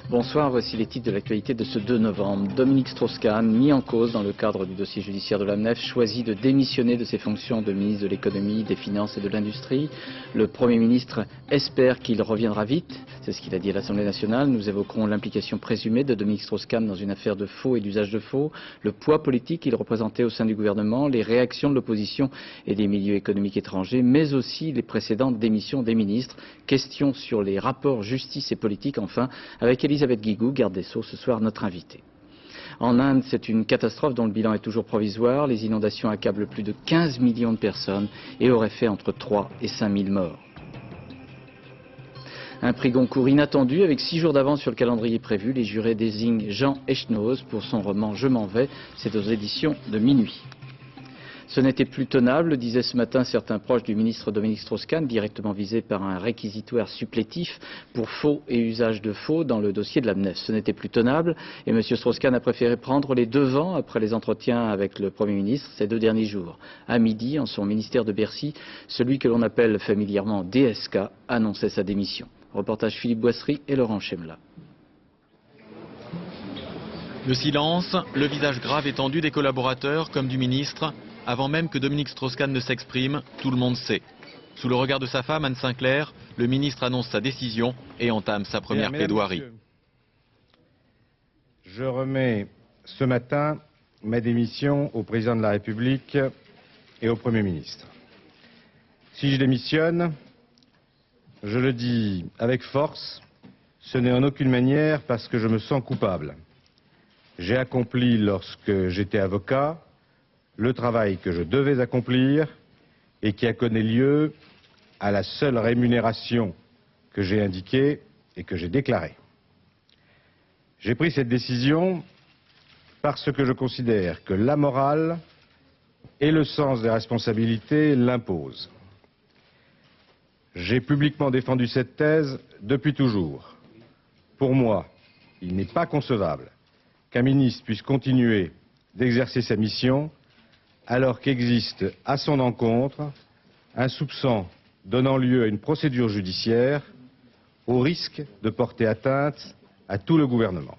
Bonsoir, voici les titres de l'actualité de ce 2 novembre. Dominique Strauss-Kahn, mis en cause dans le cadre du dossier judiciaire de l'AMNEF, choisit de démissionner de ses fonctions de ministre de l'économie, des finances et de l'industrie. Le Premier ministre espère qu'il reviendra vite, c'est ce qu'il a dit à l'Assemblée nationale. Nous évoquerons l'implication présumée de Dominique Strauss-Kahn dans une affaire de faux et d'usage de faux, le poids politique qu'il représentait au sein du gouvernement, les réactions de l'opposition et des milieux économiques étrangers, mais aussi les précédentes démissions des ministres. Questions sur les rapports justice et politique, enfin, avec Elisabeth Guigou, garde des Sceaux, ce soir notre invitée. En Inde, c'est une catastrophe dont le bilan est toujours provisoire. Les inondations accablent plus de 15 millions de personnes et auraient fait entre 3 et 5 000 morts. Un prix Goncourt inattendu, avec 6 jours d'avance sur le calendrier prévu. Les jurés désignent Jean Echnoz pour son roman Je m'en vais. C'est aux éditions de Minuit. Ce n'était plus tenable, disaient ce matin certains proches du ministre Dominique Strauss-Kahn, directement visé par un réquisitoire supplétif pour faux et usage de faux dans le dossier de l'AMNEF. Ce n'était plus tenable et M. Strauss-Kahn a préféré prendre les devants après les entretiens avec le Premier ministre ces 2 derniers jours. À midi, en son ministère de Bercy, celui que l'on appelle familièrement DSK annonçait sa démission. Reportage Philippe Boissery et Laurent Chemla. Le silence, le visage grave et tendu des collaborateurs comme du ministre. Avant même que Dominique Strauss-Kahn ne s'exprime, tout le monde sait. Sous le regard de sa femme, Anne Sinclair, le ministre annonce sa décision et entame sa première plaidoirie. Je remets ce matin ma démission au président de la République et au Premier ministre. Si je démissionne, je le dis avec force, ce n'est en aucune manière parce que je me sens coupable. J'ai accompli, lorsque j'étais avocat, le travail que je devais accomplir et qui a donné lieu à la seule rémunération que j'ai indiquée et que j'ai déclarée. J'ai pris cette décision parce que je considère que la morale et le sens des responsabilités l'imposent. J'ai publiquement défendu cette thèse depuis toujours. Pour moi, il n'est pas concevable qu'un ministre puisse continuer d'exercer sa mission alors qu'existe à son encontre un soupçon donnant lieu à une procédure judiciaire au risque de porter atteinte à tout le gouvernement.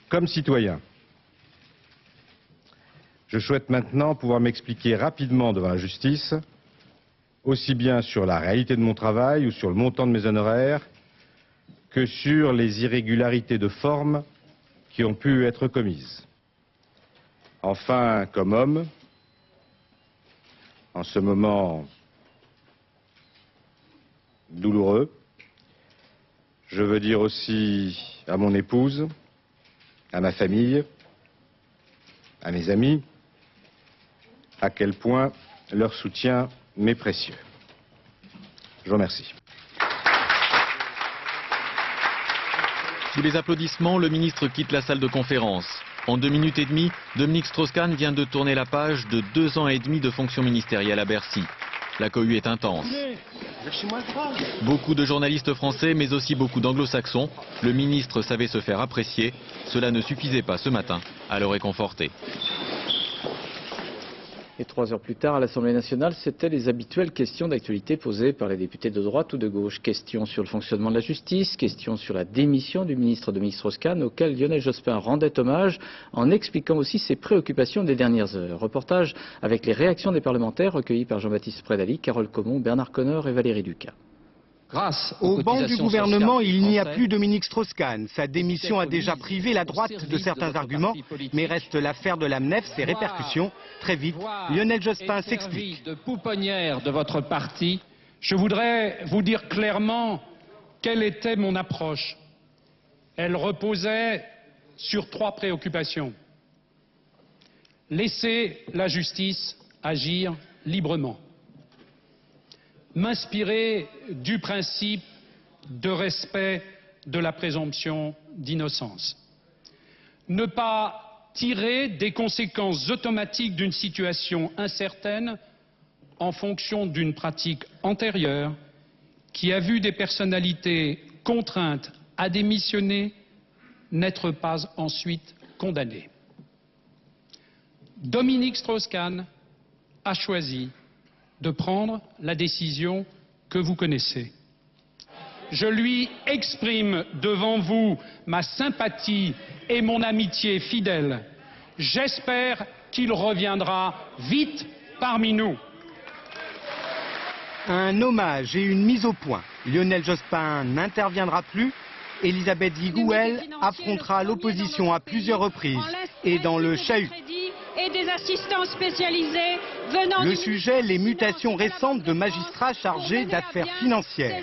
Comme citoyen, je souhaite maintenant pouvoir m'expliquer rapidement devant la justice, aussi bien sur la réalité de mon travail ou sur le montant de mes honoraires, que sur les irrégularités de forme qui ont pu être commises. Enfin, comme homme, en ce moment douloureux, je veux dire aussi à mon épouse, à ma famille, à mes amis, à quel point leur soutien m'est précieux. Je vous remercie. Sous les applaudissements, le ministre quitte la salle de conférence. En 2 minutes et demie, Dominique Strauss-Kahn vient de tourner la page de 2 ans et demi de fonction ministérielle à Bercy. La cohue est intense. Beaucoup de journalistes français, mais aussi beaucoup d'anglo-saxons. Le ministre savait se faire apprécier. Cela ne suffisait pas ce matin à le réconforter. Et 3 heures plus tard, à l'Assemblée nationale, c'était les habituelles questions d'actualité posées par les députés de droite ou de gauche. Questions sur le fonctionnement de la justice, questions sur la démission du ministre Dominique Strauss-Kahn, auquel Lionel Jospin rendait hommage en expliquant aussi ses préoccupations des dernières heures. Reportage avec les réactions des parlementaires recueillies par Jean-Baptiste Prédaly, Carole Comon, Bernard Connor et Valérie Lucas. Au banc du gouvernement, il n'y a plus Dominique Strauss-Kahn. Sa démission a déjà privé la droite de certains arguments, mais reste l'affaire de l'AMNEF, ses répercussions. Très vite, Lionel Jospin s'explique. De pouponnière de votre parti, je voudrais vous dire clairement quelle était mon approche. Elle reposait sur 3 préoccupations. Laisser la justice agir librement. M'inspirer du principe de respect de la présomption d'innocence. Ne pas tirer des conséquences automatiques d'une situation incertaine en fonction d'une pratique antérieure qui a vu des personnalités contraintes à démissionner n'être pas ensuite condamnées. Dominique Strauss-Kahn a choisi de prendre la décision que vous connaissez. Je lui exprime devant vous ma sympathie et mon amitié fidèle. J'espère qu'il reviendra vite parmi nous. Un hommage et une mise au point. Lionel Jospin n'interviendra plus. Elisabeth Guigou, elle, affrontera l'opposition à plusieurs reprises et dans le chahut. Et des assistants spécialisés venant le sujet, les mutations récentes de magistrats chargés d'affaires financières.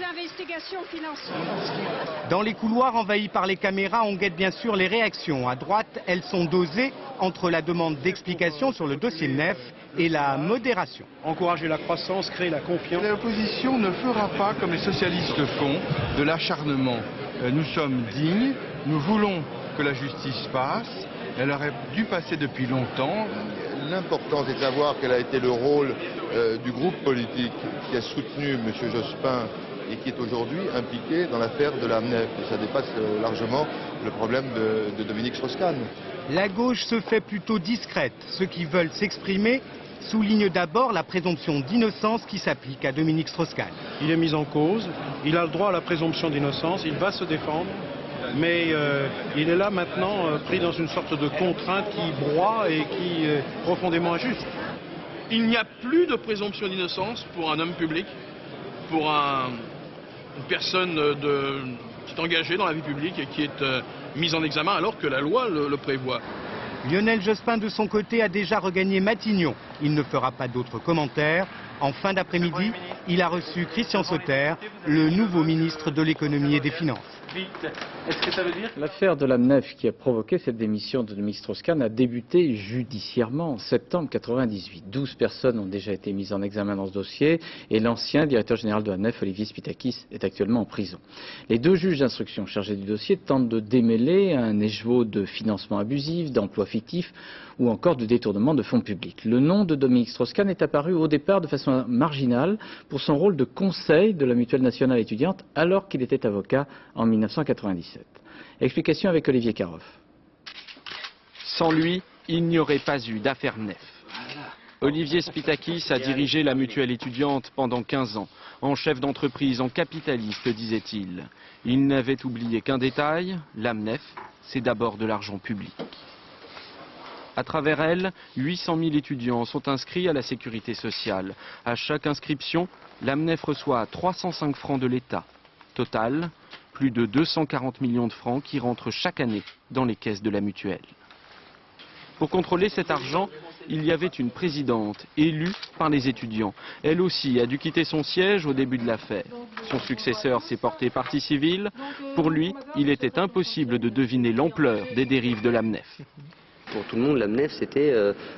Dans les couloirs envahis par les caméras, on guette bien sûr les réactions. À droite, elles sont dosées entre la demande d'explications sur le dossier Nef et la modération. Encourager la croissance, créer la confiance. L'opposition ne fera pas comme les socialistes font, de l'acharnement. Nous sommes dignes, nous voulons que la justice passe. Elle aurait dû passer depuis longtemps. L'important, c'est de savoir quel a été le rôle du groupe politique qui a soutenu M. Jospin et qui est aujourd'hui impliqué dans l'affaire de la MNEF. Et ça dépasse largement le problème de Dominique Strauss-Kahn. La gauche se fait plutôt discrète. Ceux qui veulent s'exprimer soulignent d'abord la présomption d'innocence qui s'applique à Dominique Strauss-Kahn. Il est mis en cause, il a le droit à la présomption d'innocence, il va se défendre. Mais il est là maintenant pris dans une sorte de contrainte qui broie et qui est profondément injuste. Il n'y a plus de présomption d'innocence pour un homme public, pour une personne qui est engagée dans la vie publique et qui est mise en examen alors que la loi le prévoit. Lionel Jospin, de son côté, a déjà regagné Matignon. Il ne fera pas d'autres commentaires. En fin d'après-midi, il a reçu Christian Sauter, le nouveau ministre de l'économie et des finances. L'affaire de la MNEF qui a provoqué cette démission de Dominique Strauss-Kahn a débuté judiciairement en septembre 1998. 12 personnes ont déjà été mises en examen dans ce dossier et l'ancien directeur général de la MNEF, Olivier Spytakis, est actuellement en prison. Les deux juges d'instruction chargés du dossier tentent de démêler un écheveau de financement abusif, d'emploi fictif ou encore de détournement de fonds publics. Le nom de Dominique Strauss-Kahn est apparu au départ de façon marginale pour son rôle de conseil de la Mutuelle nationale étudiante alors qu'il était avocat en 1997. Explication avec Olivier Caroff. Sans lui, il n'y aurait pas eu d'affaire Nef. Olivier Spytakis a dirigé la Mutuelle étudiante pendant 15 ans, en chef d'entreprise, en capitaliste, disait-il. Il n'avait oublié qu'un détail, la MNEF, c'est d'abord de l'argent public. À travers elle, 800 000 étudiants sont inscrits à la sécurité sociale. À chaque inscription, la MNEF reçoit 305 francs de l'État. Total, plus de 240 millions de francs qui rentrent chaque année dans les caisses de la mutuelle. Pour contrôler cet argent, il y avait une présidente élue par les étudiants. Elle aussi a dû quitter son siège au début de l'affaire. Son successeur s'est porté partie civile. Pour lui, il était impossible de deviner l'ampleur des dérives de la MNEF. Pour tout le monde, la MNEF, c'était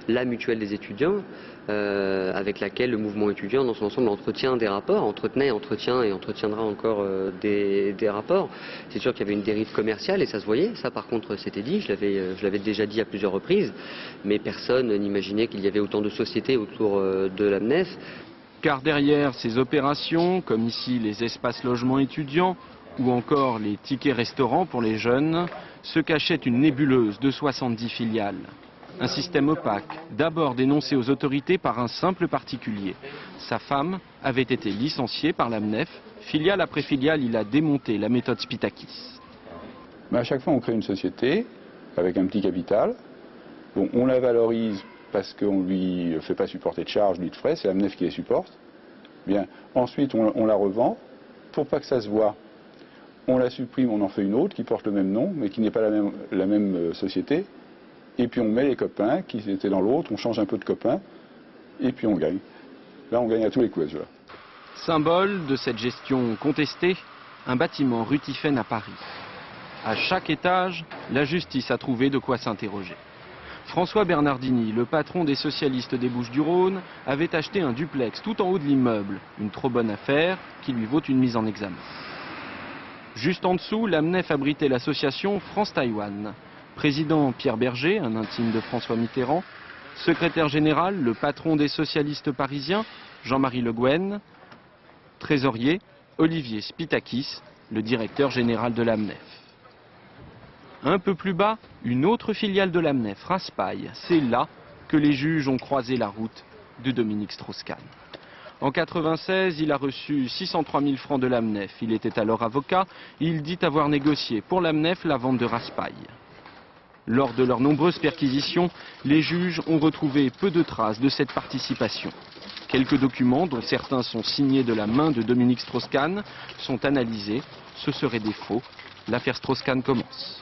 la mutuelle des étudiants, avec laquelle le mouvement étudiant dans son ensemble entretient des rapports, entretenait, entretient et entretiendra encore des rapports. C'est sûr qu'il y avait une dérive commerciale et ça se voyait, ça par contre c'était dit, je l'avais déjà dit à plusieurs reprises, mais personne n'imaginait qu'il y avait autant de sociétés autour de la MNEF. Car derrière ces opérations, comme ici les espaces logements étudiants, ou encore les tickets restaurants pour les jeunes, se cachait une nébuleuse de 70 filiales. Un système opaque, d'abord dénoncé aux autorités par un simple particulier. Sa femme avait été licenciée par la MNEF. Filiale après filiale, il a démonté la méthode Spytakis. À chaque fois, on crée une société avec un petit capital. Bon, on la valorise parce qu'on ne lui fait pas supporter de charges ni de frais, c'est la MNEF qui les supporte. Bien, ensuite, on la revend. Pour pas que ça se voit, on la supprime, on en fait une autre qui porte le même nom, mais qui n'est pas la même société. Et puis on met les copains qui étaient dans l'autre, on change un peu de copains, et puis on gagne. Là, on gagne à tous les coups. Là. Symbole de cette gestion contestée, un bâtiment rue Tiphaine à Paris. À chaque étage, la justice a trouvé de quoi s'interroger. François Bernardini, le patron des socialistes des Bouches-du-Rhône, avait acheté un duplex tout en haut de l'immeuble. Une trop bonne affaire qui lui vaut une mise en examen. Juste en dessous, la MNEF abritait l'association France-Taïwan. Président Pierre Berger, un intime de François Mitterrand. Secrétaire général, le patron des socialistes parisiens, Jean-Marie Le Guen. Trésorier, Olivier Spytakis, le directeur général de la MNEF. Un peu plus bas, une autre filiale de la MNEF, Raspail. C'est là que les juges ont croisé la route de Dominique Strauss-Kahn. En 1996, il a reçu 603 000 francs de l'AMNEF. Il était alors avocat. Il dit avoir négocié pour l'AMNEF la vente de Raspail. Lors de leurs nombreuses perquisitions, les juges ont retrouvé peu de traces de cette participation. Quelques documents, dont certains sont signés de la main de Dominique Strauss-Kahn, sont analysés. Ce seraient des faux. L'affaire Strauss-Kahn commence.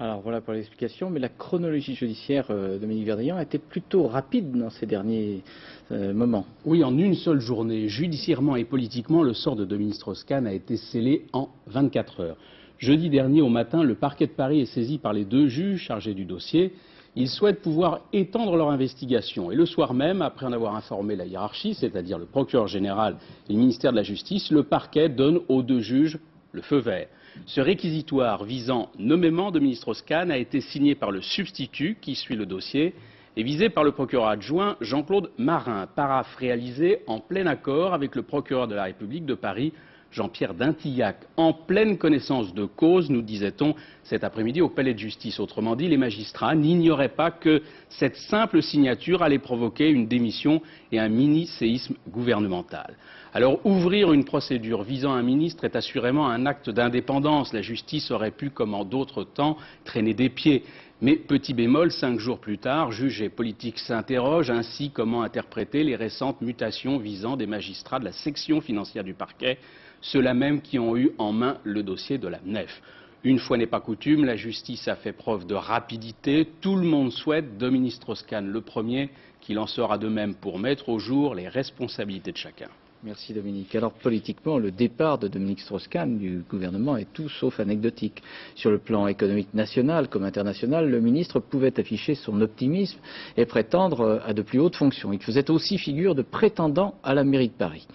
Alors voilà pour l'explication, mais la chronologie judiciaire, Dominique Verdillan, a été plutôt rapide dans ces derniers moments. Oui, en une seule journée, judiciairement et politiquement, le sort de Dominique Strauss-Kahn a été scellé en 24 heures. Jeudi dernier au matin, le parquet de Paris est saisi par les deux juges chargés du dossier. Ils souhaitent pouvoir étendre leur investigation. Et le soir même, après en avoir informé la hiérarchie, c'est-à-dire le procureur général et le ministère de la Justice, le parquet donne aux deux juges le feu vert. Ce réquisitoire visant nommément Dominique Strauss-Kahn a été signé par le substitut qui suit le dossier et visé par le procureur adjoint Jean-Claude Marin, paraphe réalisé en plein accord avec le procureur de la République de Paris, Jean-Pierre Dintillac, en pleine connaissance de cause, nous disait-on cet après-midi au palais de justice. Autrement dit, les magistrats n'ignoraient pas que cette simple signature allait provoquer une démission et un mini-séisme gouvernemental. Alors ouvrir une procédure visant un ministre est assurément un acte d'indépendance. La justice aurait pu, comme en d'autres temps, traîner des pieds. Mais petit bémol, 5 jours plus tard, juges et politiques s'interrogent ainsi comment interpréter les récentes mutations visant des magistrats de la section financière du parquet, ceux-là même qui ont eu en main le dossier de la MNEF. Une fois n'est pas coutume, la justice a fait preuve de rapidité. Tout le monde souhaite, Dominique Strauss-Kahn le premier, qu'il en sera de même pour mettre au jour les responsabilités de chacun. Merci Dominique. Alors politiquement, le départ de Dominique Strauss-Kahn du gouvernement est tout sauf anecdotique. Sur le plan économique national comme international, le ministre pouvait afficher son optimisme et prétendre à de plus hautes fonctions. Il faisait aussi figure de prétendant à la mairie de Paris.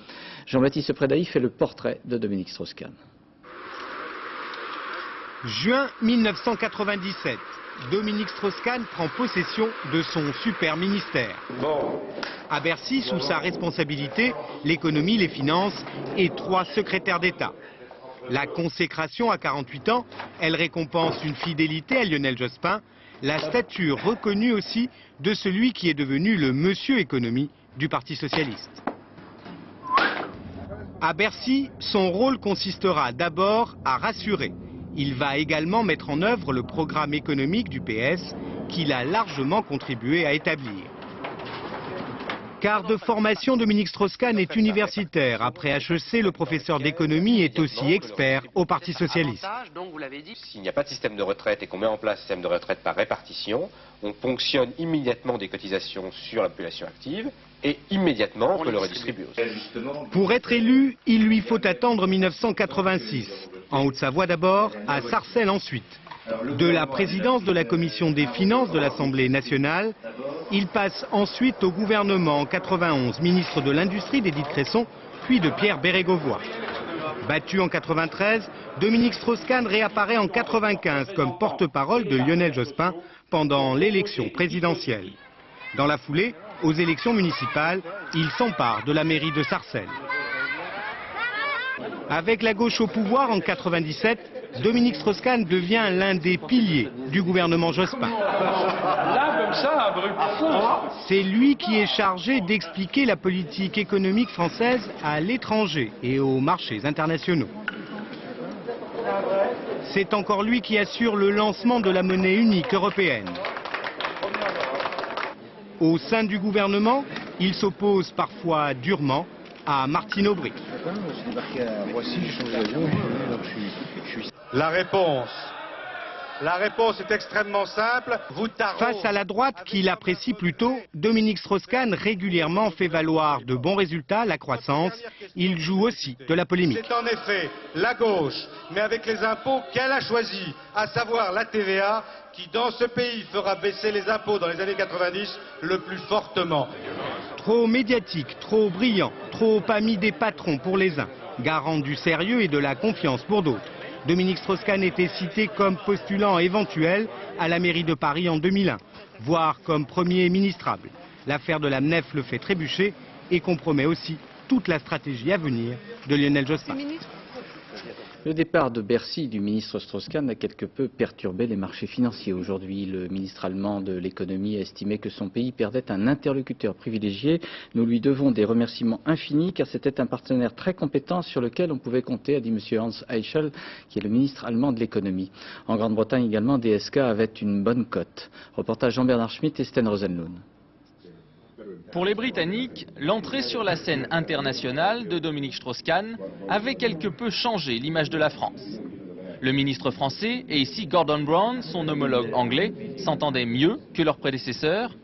Jean-Baptiste Prédailly fait le portrait de Dominique Strauss-Kahn. Juin 1997. Dominique Strauss-Kahn prend possession de son super ministère. À Bercy, sous sa responsabilité, l'économie, les finances et 3 secrétaires d'État. La consécration à 48 ans, elle récompense une fidélité à Lionel Jospin, la stature reconnue aussi de celui qui est devenu le monsieur économie du Parti socialiste. À Bercy, son rôle consistera d'abord à rassurer. Il va également mettre en œuvre le programme économique du PS qu'il a largement contribué à établir. Car de formation, Dominique Strauss-Kahn est universitaire. Après HEC, le professeur d'économie est aussi expert au Parti socialiste. S'il n'y a pas de système de retraite et qu'on met en place un système de retraite par répartition, on ponctionne immédiatement des cotisations sur la population active et immédiatement on peut le redistribuer aussi. Pour être élu, il lui faut attendre 1986. En Haute-Savoie d'abord, à Sarcelles ensuite. De la présidence de la commission des finances de l'Assemblée nationale, il passe ensuite au gouvernement en 91, ministre de l'Industrie d'Édith Cresson, puis de Pierre Bérégovoy. Battu en 93, Dominique Strauss-Kahn réapparaît en 95 comme porte-parole de Lionel Jospin pendant l'élection présidentielle. Dans la foulée, aux élections municipales, il s'empare de la mairie de Sarcelles. Avec la gauche au pouvoir en 97, Dominique Strauss-Kahn devient l'un des piliers du gouvernement Jospin. C'est lui qui est chargé d'expliquer la politique économique française à l'étranger et aux marchés internationaux. C'est encore lui qui assure le lancement de la monnaie unique européenne. Au sein du gouvernement, il s'oppose parfois durement à Martine Aubry. La réponse est extrêmement simple. Face à la droite qu'il apprécie plutôt, Dominique Strauss-Kahn régulièrement fait valoir de bons résultats, la croissance. Il joue aussi de la polémique. C'est en effet la gauche, mais avec les impôts qu'elle a choisis, à savoir la TVA, qui dans ce pays fera baisser les impôts dans les années 90 le plus fortement. Trop médiatique, trop brillant, trop ami des patrons pour les uns, garant du sérieux et de la confiance pour d'autres. Dominique Strauss-Kahn était cité comme postulant éventuel à la mairie de Paris en 2001, voire comme premier ministrable. L'affaire de la MNEF le fait trébucher et compromet aussi toute la stratégie à venir de Lionel Jospin. Le départ de Bercy du ministre Strauss-Kahn a quelque peu perturbé les marchés financiers. Aujourd'hui, le ministre allemand de l'économie a estimé que son pays perdait un interlocuteur privilégié. Nous lui devons des remerciements infinis car c'était un partenaire très compétent sur lequel on pouvait compter, a dit M. Hans Eichel, qui est le ministre allemand de l'économie. En Grande-Bretagne également, DSK avait une bonne cote. Reportage Jean-Bernard Schmitt et Sten Rosenlund. Pour les Britanniques, l'entrée sur la scène internationale de Dominique Strauss-Kahn avait quelque peu changé l'image de la France. Le ministre français et ici Gordon Brown, son homologue anglais, s'entendaient mieux que leurs prédécesseurs.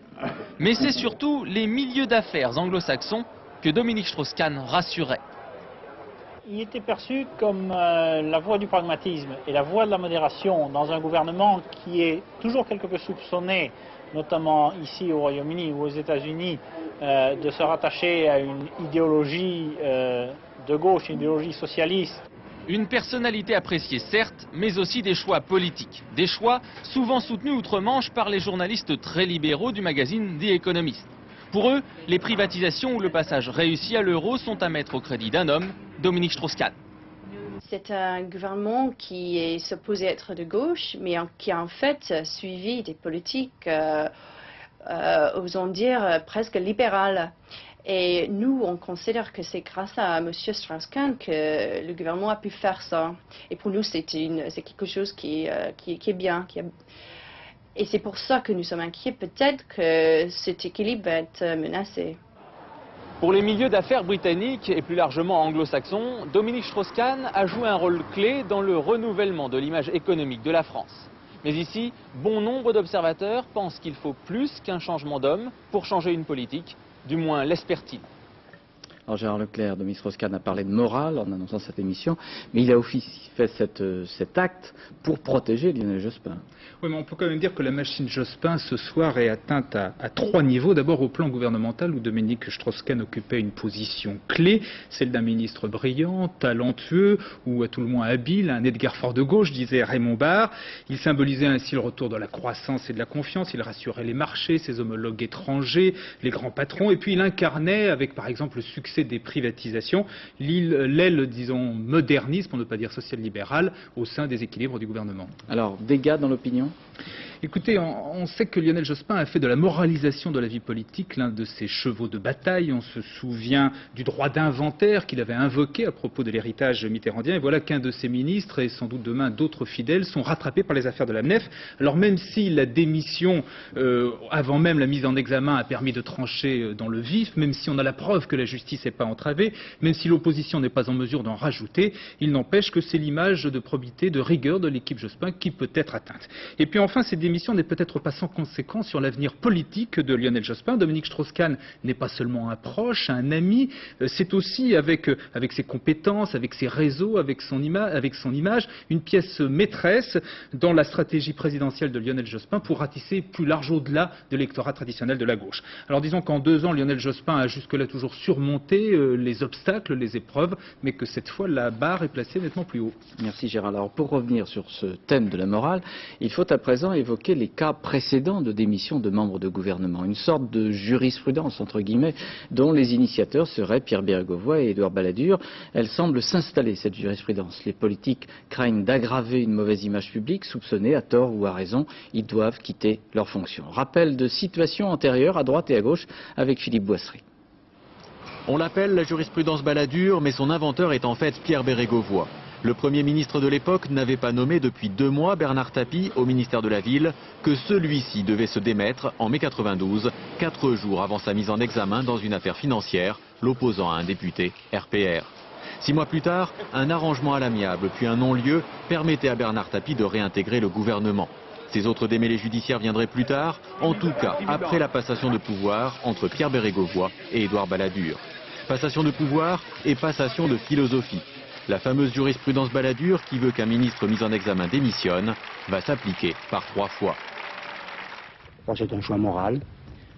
Mais c'est surtout les milieux d'affaires anglo-saxons que Dominique Strauss-Kahn rassurait. Il était perçu comme la voie du pragmatisme et la voie de la modération dans un gouvernement qui est toujours quelque peu soupçonné, notamment ici au Royaume-Uni ou aux États-Unis, de se rattacher à une idéologie de gauche, une idéologie socialiste. Une personnalité appréciée certes, mais aussi des choix politiques. Des choix souvent soutenus outre-Manche par les journalistes très libéraux du magazine The Economist. Pour eux, les privatisations ou le passage réussi à l'euro sont à mettre au crédit d'un homme, Dominique Strauss-Kahn. C'est un gouvernement qui est supposé être de gauche, mais qui a en fait suivi des politiques, osons dire, presque libérales. Et nous, on considère que c'est grâce à M. Strauss-Kahn que le gouvernement a pu faire ça. Et pour nous, c'est quelque chose qui est bien. Et c'est pour ça que nous sommes inquiets, peut-être que cet équilibre va être menacé. Pour les milieux d'affaires britanniques et plus largement anglo-saxons, Dominique Strauss-Kahn a joué un rôle clé dans le renouvellement de l'image économique de la France. Mais ici, bon nombre d'observateurs pensent qu'il faut plus qu'un changement d'homme pour changer une politique, du moins l'espère-t-il. Alors Gérard Leclerc, Dominique Strauss-Kahn a parlé de morale en annonçant cette émission, mais il a aussi fait cet acte pour protéger Lionel Jospin. Oui, mais on peut quand même dire que la machine Jospin ce soir est atteinte à trois niveaux. D'abord au plan gouvernemental où Dominique Strauss-Kahn occupait une position clé, celle d'un ministre brillant, talentueux ou à tout le moins habile, un Edgar Faure de gauche, disait Raymond Barre. Il symbolisait ainsi le retour de la croissance et de la confiance, il rassurait les marchés, ses homologues étrangers, les grands patrons, et puis il incarnait avec par exemple le succès des privatisations, l'aile, disons, moderniste, pour ne pas dire social-libérale, au sein des équilibres du gouvernement. Alors, dégâts dans l'opinion ? Écoutez, on sait que Lionel Jospin a fait de la moralisation de la vie politique l'un de ses chevaux de bataille. On se souvient du droit d'inventaire qu'il avait invoqué à propos de l'héritage mitterrandien. Et voilà qu'un de ses ministres, et sans doute demain d'autres fidèles, sont rattrapés par les affaires de la MNEF. Alors même si la démission, avant même la mise en examen, a permis de trancher dans le vif, même si on a la preuve que la justice n'est pas entravée, même si l'opposition n'est pas en mesure d'en rajouter, il n'empêche que c'est l'image de probité, de rigueur de l'équipe Jospin qui peut être atteinte. Et puis enfin, cette démission n'est peut-être pas sans conséquence sur l'avenir politique de Lionel Jospin. Dominique Strauss-Kahn n'est pas seulement un proche, un ami, c'est aussi avec ses compétences, avec ses réseaux, avec son image, une pièce maîtresse dans la stratégie présidentielle de Lionel Jospin pour ratisser plus large au-delà de l'électorat traditionnel de la gauche. Alors disons qu'en 2 ans, Lionel Jospin a jusque-là toujours surmonté les obstacles, les épreuves, mais que cette fois, la barre est placée nettement plus haut. Merci Gérard. Alors pour revenir sur ce thème de la morale, il faut à présent évoquer les cas précédents de démission de membres de gouvernement. Une sorte de jurisprudence, entre guillemets, dont les initiateurs seraient Pierre Bérégovoy et Édouard Balladur. Elle semble s'installer, cette jurisprudence. Les politiques craignent d'aggraver une mauvaise image publique, soupçonnés à tort ou à raison. Ils doivent quitter leurs fonctions. Rappel de situations antérieures à droite et à gauche avec Philippe Boissry. On l'appelle la jurisprudence Balladur, mais son inventeur est en fait Pierre Bérégovoy. Le Premier ministre de l'époque n'avait pas nommé depuis 2 mois Bernard Tapie au ministère de la Ville, que celui-ci devait se démettre en mai 92, 4 jours avant sa mise en examen dans une affaire financière, l'opposant à un député RPR. 6 mois plus tard, un arrangement à l'amiable puis un non-lieu permettait à Bernard Tapie de réintégrer le gouvernement. Ces autres démêlés judiciaires viendraient plus tard, en tout cas après la passation de pouvoir entre Pierre Bérégovoy et Édouard Balladur. Passation de pouvoir et passation de philosophie. La fameuse jurisprudence Balladur, qui veut qu'un ministre mis en examen démissionne, va s'appliquer par 3 fois. C'est un choix moral,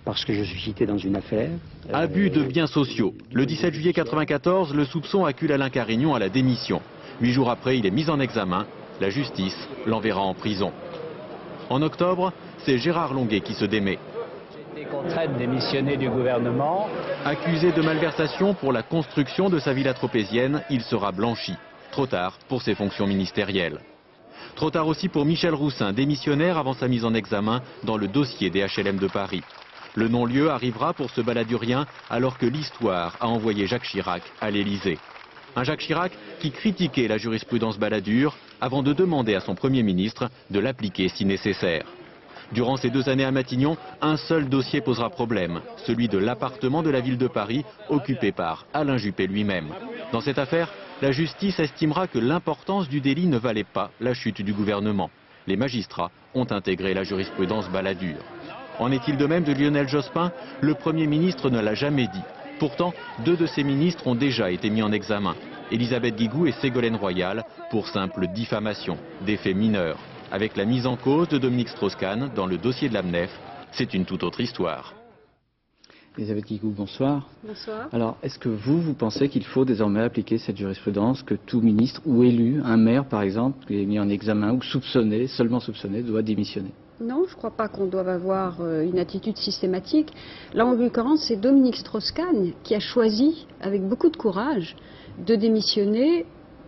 parce que je suis cité dans une affaire. Abus de biens sociaux. Le 17 juillet 1994, le soupçon accule Alain Carignon à la démission. 8 jours après, il est mis en examen. La justice l'enverra en prison. En octobre, c'est Gérard Longuet qui se démet. J'ai été contraint de démissionner du gouvernement. Accusé de malversation pour la construction de sa villa tropézienne, il sera blanchi. Trop tard pour ses fonctions ministérielles. Trop tard aussi pour Michel Roussin, démissionnaire avant sa mise en examen dans le dossier des HLM de Paris. Le non-lieu arrivera pour ce baladurien alors que l'histoire a envoyé Jacques Chirac à l'Élysée. Un Jacques Chirac qui critiquait la jurisprudence baladure avant de demander à son Premier ministre de l'appliquer si nécessaire. Durant ces 2 années à Matignon, un seul dossier posera problème, celui de l'appartement de la ville de Paris occupé par Alain Juppé lui-même. Dans cette affaire, la justice estimera que l'importance du délit ne valait pas la chute du gouvernement. Les magistrats ont intégré la jurisprudence baladure. En est-il de même de Lionel Jospin? Le Premier ministre ne l'a jamais dit. Pourtant, 2 de ses ministres ont déjà été mis en examen. Élisabeth Guigou et Ségolène Royal pour simple diffamation, des faits mineurs. Avec la mise en cause de Dominique Strauss-Kahn dans le dossier de l'AMNEF, c'est une toute autre histoire. Elisabeth Guigou, bonsoir. Bonsoir. Alors, est-ce que vous pensez qu'il faut désormais appliquer cette jurisprudence, que tout ministre ou élu, un maire par exemple, qui est mis en examen ou soupçonné, seulement soupçonné, doit démissionner? Non, je ne crois pas qu'on doive avoir une attitude systématique. Là, en l'occurrence, c'est Dominique Strauss-Kahn qui a choisi, avec beaucoup de courage, de démissionner,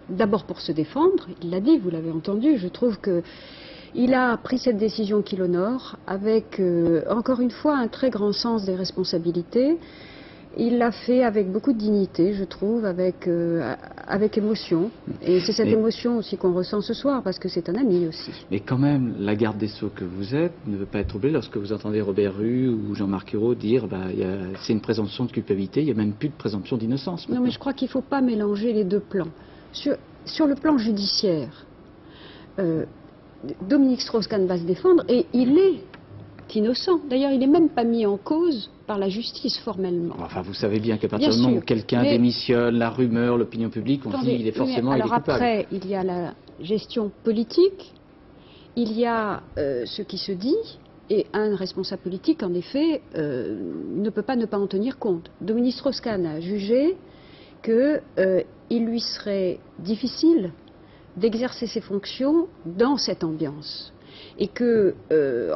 d'abord pour se défendre. Il l'a dit, vous l'avez entendu, je trouve qu'il a pris cette décision qui l'honore, avec, encore une fois, un très grand sens des responsabilités. Il l'a fait avec beaucoup de dignité, je trouve, avec émotion. Et c'est cette émotion aussi qu'on ressent ce soir, parce que c'est un ami aussi. Mais quand même, la garde des Sceaux que vous êtes ne veut pas être troublée lorsque vous entendez Robert Rue ou Jean-Marc Ayrault dire c'est une présomption de culpabilité, il n'y a même plus de présomption d'innocence. Non, mais je crois qu'il ne faut pas mélanger les 2 plans. Sur le plan judiciaire, Dominique Strauss-Kahn va se défendre et il est innocent. D'ailleurs, il n'est même pas mis en cause par la justice formellement. Enfin, vous savez bien qu'à partir du moment où quelqu'un démissionne, la rumeur, l'opinion publique, on dit il est forcément il est coupable. Alors après, il y a la gestion politique, il y a ce qui se dit, et un responsable politique, en effet, ne peut pas ne pas en tenir compte. Dominique Strauss-Kahn a jugé qu'il lui serait difficile d'exercer ses fonctions dans cette ambiance. Et que,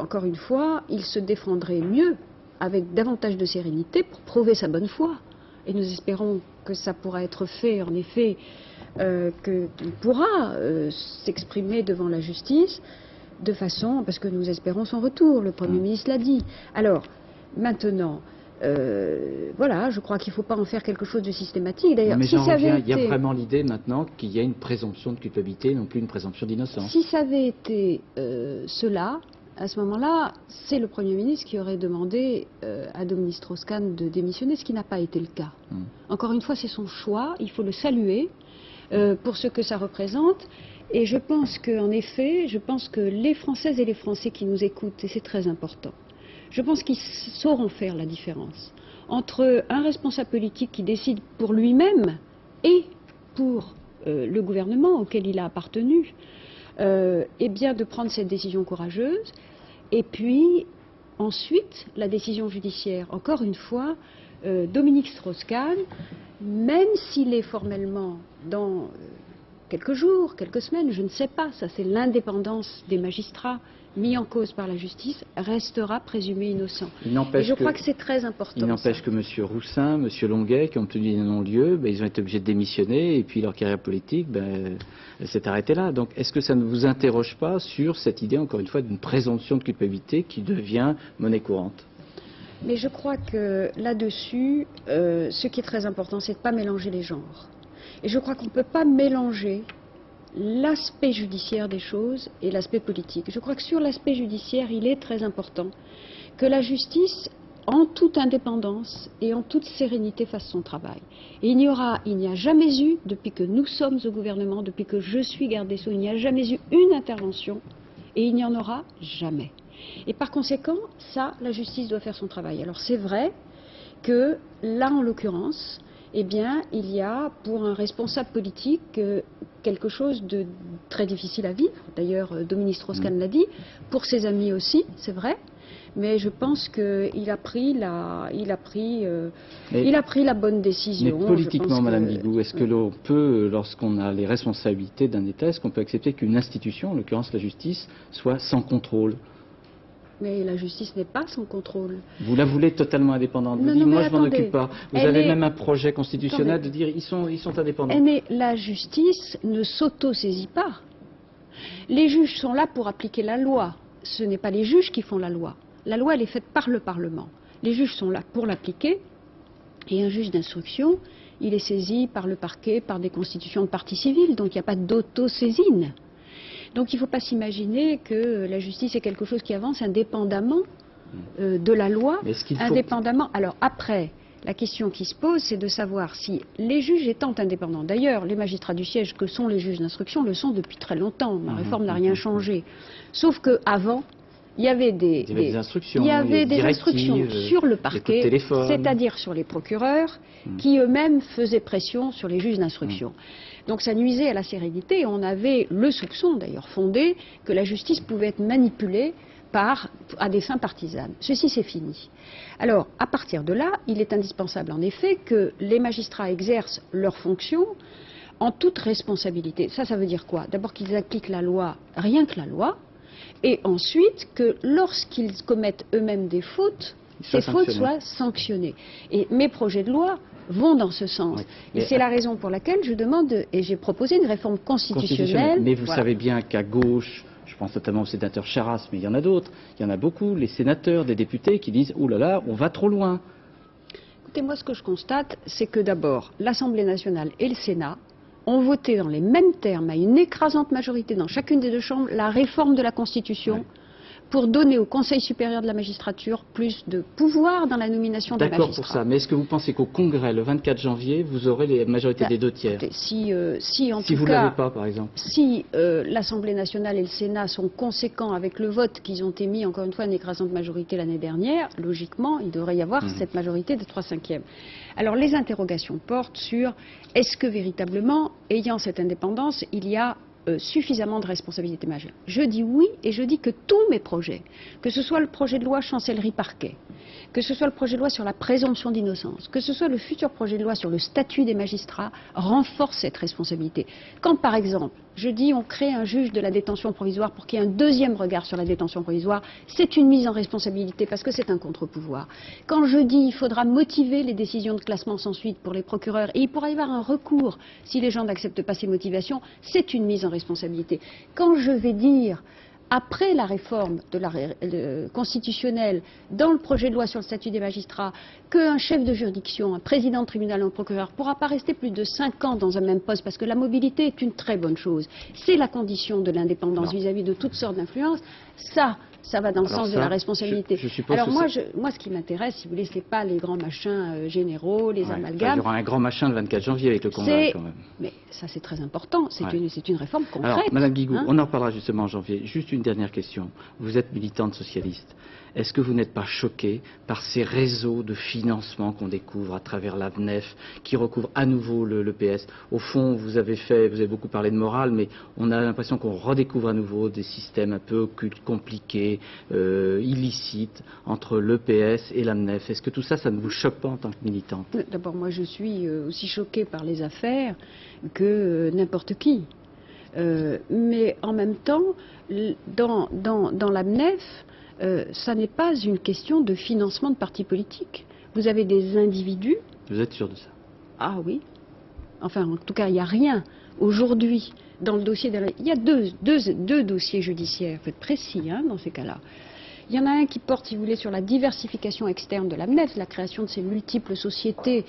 encore une fois, il se défendrait mieux, avec davantage de sérénité, pour prouver sa bonne foi. Et nous espérons que ça pourra être fait, en effet, qu'il pourra s'exprimer devant la justice, de façon, parce que nous espérons son retour, le Premier ministre l'a dit. Alors, maintenant, voilà, je crois qu'il ne faut pas en faire quelque chose de systématique. D'ailleurs, mais j'en reviens, il y a vraiment l'idée maintenant qu'il y a une présomption de culpabilité, non plus une présomption d'innocence. Si ça avait été cela, à ce moment-là, c'est le Premier ministre qui aurait demandé à Dominique Strauss-Kahn de démissionner, ce qui n'a pas été le cas. Encore une fois, c'est son choix, il faut le saluer pour ce que ça représente. Et je pense qu'en effet, que les Françaises et les Français qui nous écoutent, et c'est très important, je pense qu'ils sauront faire la différence entre un responsable politique qui décide pour lui-même et pour le gouvernement auquel il a appartenu, et bien de prendre cette décision courageuse, et puis ensuite la décision judiciaire. Encore une fois, Dominique Strauss-Kahn, même s'il est formellement dans quelques jours, quelques semaines, je ne sais pas, ça c'est l'indépendance des magistrats, mis en cause par la justice, restera présumé innocent. Et je crois que c'est très important. Il n'empêche que M. Roussin, M. Longuet, qui ont obtenu des non-lieux, ils ont été obligés de démissionner et puis leur carrière politique s'est arrêtée là. Donc est-ce que ça ne vous interroge pas sur cette idée, encore une fois, d'une présomption de culpabilité qui devient monnaie courante? Mais je crois que là-dessus, ce qui est très important, c'est de ne pas mélanger les genres. Et je crois qu'on ne peut pas mélanger l'aspect judiciaire des choses et l'aspect politique. Je crois que sur l'aspect judiciaire, il est très important que la justice, en toute indépendance et en toute sérénité, fasse son travail. Et il n'y a jamais eu, depuis que nous sommes au gouvernement, depuis que je suis garde des Sceaux, il n'y a jamais eu une intervention et il n'y en aura jamais. Et par conséquent, ça, la justice doit faire son travail. Alors c'est vrai que là, en l'occurrence, eh bien, il y a pour un responsable politique quelque chose de très difficile à vivre. D'ailleurs, Dominique Strauss-Kahn l'a dit, pour ses amis aussi, c'est vrai. Mais je pense qu'il a pris la bonne décision. Mais politiquement, Madame Guigou, est-ce que l'on peut, lorsqu'on a les responsabilités d'un État, est-ce qu'on peut accepter qu'une institution, en l'occurrence la justice, soit sans contrôle? Mais la justice n'est pas sans contrôle. Vous la voulez totalement indépendante. Vous dites, moi je m'en occupe pas. Vous avez même un projet constitutionnel de dire ils sont indépendants. Mais la justice ne s'auto-saisit pas. Les juges sont là pour appliquer la loi. Ce n'est pas les juges qui font la loi. La loi, elle est faite par le Parlement. Les juges sont là pour l'appliquer. Et un juge d'instruction, il est saisi par le parquet, par des constitutions de partie civile. Donc il n'y a pas d'auto-saisine. Donc il ne faut pas s'imaginer que la justice est quelque chose qui avance indépendamment de la loi. Indépendamment. Alors après, la question qui se pose, c'est de savoir si les juges étant indépendants, d'ailleurs les magistrats du siège que sont les juges d'instruction le sont depuis très longtemps, la réforme n'a rien changé. Sauf qu'avant, il y avait des instructions sur le parquet, c'est-à-dire sur les procureurs, qui eux-mêmes faisaient pression sur les juges d'instruction. Donc ça nuisait à la sérénité. On avait le soupçon, d'ailleurs fondé, que la justice pouvait être manipulée à des fins partisanes. Ceci, c'est fini. Alors, à partir de là, il est indispensable, en effet, que les magistrats exercent leurs fonctions en toute responsabilité. Ça veut dire quoi? D'abord qu'ils appliquent la loi, rien que la loi, et ensuite que lorsqu'ils commettent eux-mêmes des fautes, ces fautes soient sanctionnées. Et mes projets de loi vont dans ce sens. Et c'est la raison pour laquelle je demande, et j'ai proposé une réforme constitutionnelle. Mais vous savez bien qu'à gauche, je pense notamment au sénateur Charras, mais il y en a d'autres, il y en a beaucoup, les sénateurs, des députés qui disent « Ouh là là, on va trop loin ». Écoutez, moi ce que je constate, c'est que d'abord, l'Assemblée nationale et le Sénat ont voté dans les mêmes termes, à une écrasante majorité dans chacune des deux chambres, la réforme de la Constitution pour donner au Conseil supérieur de la magistrature plus de pouvoir dans la nomination des magistrats. D'accord pour ça, mais est-ce que vous pensez qu'au Congrès, le 24 janvier, vous aurez les majorités des 2 tiers? Si vous ne l'avez pas, par exemple. Si l'Assemblée nationale et le Sénat sont conséquents avec le vote qu'ils ont émis, encore une fois, une écrasante majorité l'année dernière, logiquement, il devrait y avoir cette majorité de 3/5. Alors, les interrogations portent sur est-ce que véritablement, ayant cette indépendance, il y a suffisamment de responsabilités majeures. Je dis oui, et je dis que tous mes projets, que ce soit le projet de loi chancellerie parquet, que ce soit le projet de loi sur la présomption d'innocence, que ce soit le futur projet de loi sur le statut des magistrats, renforcent cette responsabilité. Quand, par exemple, je dis on crée un juge de la détention provisoire pour qu'il y ait un deuxième regard sur la détention provisoire, c'est une mise en responsabilité parce que c'est un contre-pouvoir. Quand je dis il faudra motiver les décisions de classement sans suite pour les procureurs et il pourra y avoir un recours si les gens n'acceptent pas ces motivations, c'est une mise en responsabilité. Quand je vais dire après la réforme constitutionnelle, dans le projet de loi sur le statut des magistrats, qu'un chef de juridiction, un président de tribunal ou un procureur ne pourra pas rester plus de 5 ans dans un même poste, parce que la mobilité est une très bonne chose. C'est la condition de l'indépendance vis-à-vis de toutes sortes d'influences. Ça va dans le sens de la responsabilité. Alors moi, ce qui m'intéresse, si vous voulez, c'est pas les grands machins généraux, les amalgames. Il y aura un grand machin le 24 janvier avec le Congrès quand même. Mais ça, c'est très important. C'est une réforme concrète. Alors, Madame Guigou, on en reparlera justement en janvier. Juste une dernière question. Vous êtes militante socialiste. Est-ce que vous n'êtes pas choquée par ces réseaux de financement qu'on découvre à travers la MNEF, qui recouvre à nouveau le PS? Au fond, vous avez beaucoup parlé de morale, mais on a l'impression qu'on redécouvre à nouveau des systèmes un peu occultes, compliqués, illicites, entre le PS et la MNEF. Est-ce que tout ça, ça ne vous choque pas en tant que militante? D'abord, moi, je suis aussi choquée par les affaires que n'importe qui. Mais en même temps, dans la MNEF, ça n'est pas une question de financement de partis politiques. Vous avez des individus... Vous êtes sûr de ça? Ah oui. Enfin, en tout cas, il n'y a rien aujourd'hui dans le dossier... Il y a deux dossiers judiciaires, faut être précis dans ces cas-là. Il y en a un qui porte, si vous voulez, sur la diversification externe de la MNEF, la création de ces multiples sociétés,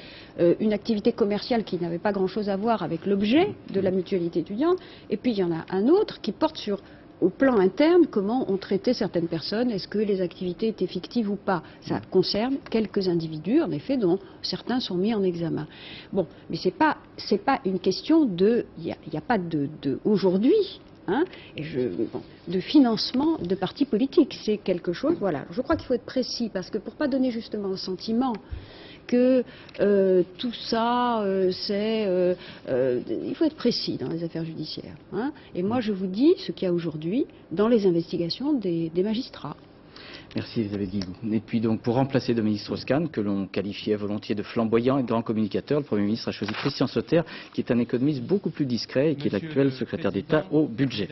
une activité commerciale qui n'avait pas grand-chose à voir avec l'objet de la mutualité étudiante. Et puis il y en a un autre qui porte sur, au plan interne, comment on traitait certaines personnes, est-ce que les activités étaient fictives ou pas. Ça concerne quelques individus, en effet, dont certains sont mis en examen. Bon, mais c'est pas une question de... Il n'y a pas aujourd'hui... de financement de partis politiques. C'est quelque chose, voilà. Je crois qu'il faut être précis, parce que pour ne pas donner justement le sentiment que tout ça, il faut être précis dans les affaires judiciaires. Et moi, je vous dis ce qu'il y a aujourd'hui dans les investigations des magistrats. Merci Elisabeth Guigou. Et puis donc pour remplacer Dominique Strauss-Kahn, que l'on qualifiait volontiers de flamboyant et de grand communicateur, le Premier ministre a choisi Christian Sauter, qui est un économiste beaucoup plus discret et qui est l'actuel secrétaire d'État au budget.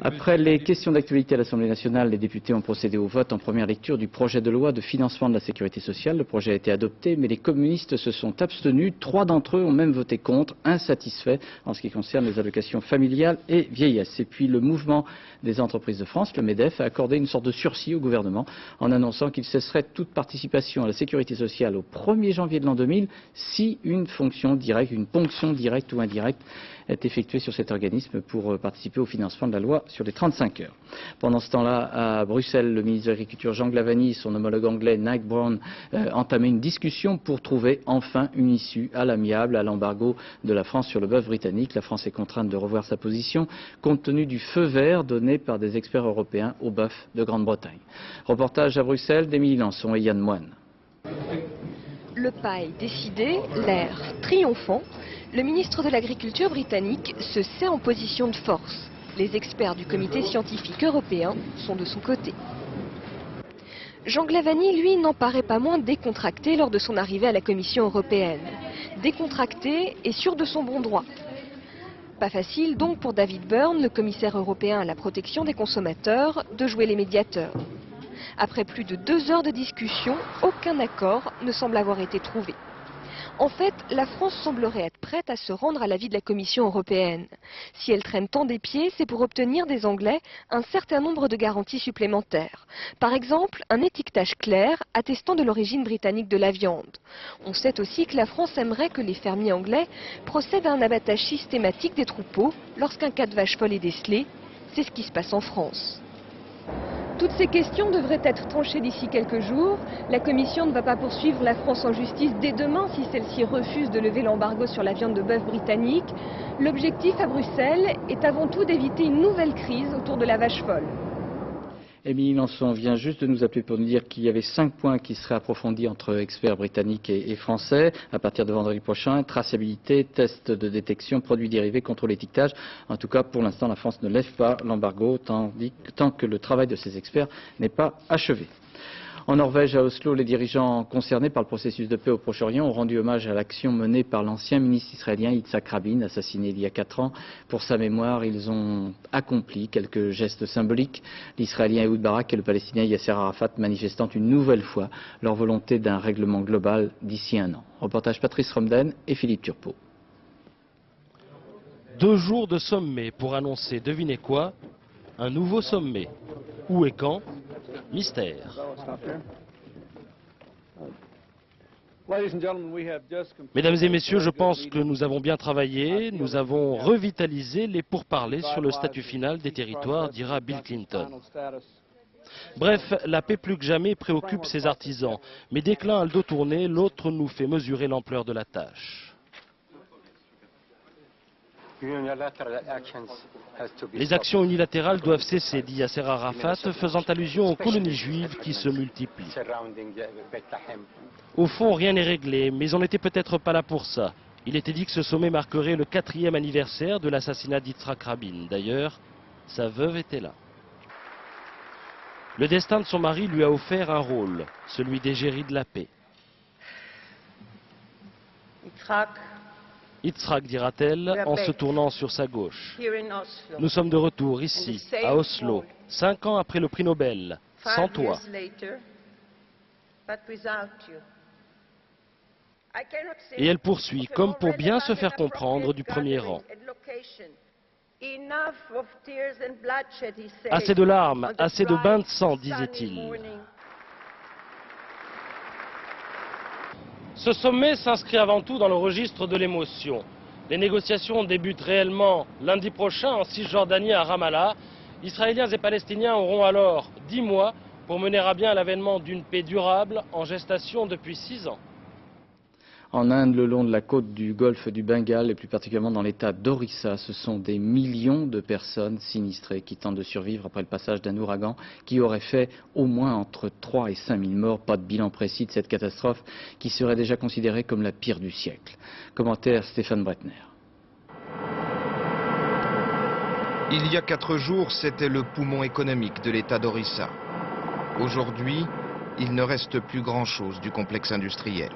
Après les questions d'actualité à l'Assemblée nationale, les députés ont procédé au vote en première lecture du projet de loi de financement de la sécurité sociale. Le projet a été adopté, mais les communistes se sont abstenus. 3 d'entre eux ont même voté contre, insatisfaits en ce qui concerne les allocations familiales et vieillesse. Et puis le mouvement des entreprises de France, le MEDEF, a accordé une sorte de sursis au gouvernement en annonçant qu'il cesserait toute participation à la sécurité sociale au 1er janvier de l'an 2000 si une fonction directe, une ponction directe ou indirecte est effectuée sur cet organisme pour participer au financement de la loi sur les 35 heures. Pendant ce temps-là, à Bruxelles, le ministre de l'Agriculture Jean Glavany et son homologue anglais Nick Brown entamaient une discussion pour trouver enfin une issue à l'amiable à l'embargo de la France sur le bœuf britannique. La France est contrainte de revoir sa position compte tenu du feu vert donné par des experts européens au bœuf de Grande-Bretagne. Reportage à Bruxelles d'Émilie Lançon et Yann Moine. Le pas est décidé, l'air triomphant. Le ministre de l'Agriculture britannique se sait en position de force. Les experts du comité scientifique européen sont de son côté. Jean Glavany, lui, n'en paraît pas moins décontracté lors de son arrivée à la Commission européenne. Décontracté et sûr de son bon droit. Pas facile donc pour David Byrne, le commissaire européen à la protection des consommateurs, de jouer les médiateurs. Après plus de 2 heures de discussion, aucun accord ne semble avoir été trouvé. En fait, la France semblerait être prête à se rendre à l'avis de la Commission européenne. Si elle traîne tant des pieds, c'est pour obtenir des Anglais un certain nombre de garanties supplémentaires. Par exemple, un étiquetage clair attestant de l'origine britannique de la viande. On sait aussi que la France aimerait que les fermiers anglais procèdent à un abattage systématique des troupeaux lorsqu'un cas de vache folle est décelé. C'est ce qui se passe en France. Toutes ces questions devraient être tranchées d'ici quelques jours. La Commission ne va pas poursuivre la France en justice dès demain si celle-ci refuse de lever l'embargo sur la viande de bœuf britannique. L'objectif à Bruxelles est avant tout d'éviter une nouvelle crise autour de la vache folle. Émilie Lançon vient juste de nous appeler pour nous dire qu'il y avait 5 points qui seraient approfondis entre experts britanniques et français à partir de vendredi prochain. Traçabilité, tests de détection, produits dérivés, contrôle étiquetage. En tout cas, pour l'instant, la France ne lève pas l'embargo tant que le travail de ces experts n'est pas achevé. En Norvège, à Oslo, les dirigeants concernés par le processus de paix au Proche-Orient ont rendu hommage à l'action menée par l'ancien ministre israélien Yitzhak Rabin, assassiné il y a 4 ans. Pour sa mémoire, ils ont accompli quelques gestes symboliques. L'Israélien Ehud Barak et le Palestinien Yasser Arafat manifestant une nouvelle fois leur volonté d'un règlement global d'ici 1 an. Reportage Patrice Romden et Philippe Turpot. 2 jours de sommet pour annoncer, devinez quoi, un nouveau sommet. Où et quand? Mystère. Mesdames et messieurs, je pense que nous avons bien travaillé, nous avons revitalisé les pourparlers sur le statut final des territoires, dira Bill Clinton. Bref, la paix plus que jamais préoccupe ses artisans, mais dès que l'un a le dos tourné, l'autre nous fait mesurer l'ampleur de la tâche. Les actions unilatérales doivent cesser, dit Yasser Arafat, faisant allusion aux colonies juives qui se multiplient. Au fond, rien n'est réglé, mais on n'était peut-être pas là pour ça. Il était dit que ce sommet marquerait le 4e anniversaire de l'assassinat d'Yitzhak Rabin. D'ailleurs, sa veuve était là. Le destin de son mari lui a offert un rôle, celui d'égérie de la paix. Yitzhak, dira-t-elle, en se tournant sur sa gauche. Nous sommes de retour ici, à Oslo, 5 ans après le prix Nobel, sans toi. Et elle poursuit, comme pour bien se faire comprendre du premier rang. Assez de larmes, assez de bains de sang, disait-il. Ce sommet s'inscrit avant tout dans le registre de l'émotion. Les négociations débutent réellement lundi prochain en Cisjordanie à Ramallah. Israéliens et Palestiniens auront alors 10 mois pour mener à bien l'avènement d'une paix durable en gestation depuis 6 ans. En Inde, le long de la côte du golfe du Bengale et plus particulièrement dans l'état d'Orissa, ce sont des millions de personnes sinistrées qui tentent de survivre après le passage d'un ouragan qui aurait fait au moins entre 3 et 5 000 morts. Pas de bilan précis de cette catastrophe qui serait déjà considérée comme la pire du siècle. Commentaire Stéphane Bretner. Il y a 4 jours, c'était le poumon économique de l'état d'Orissa. Aujourd'hui, il ne reste plus grand-chose du complexe industriel.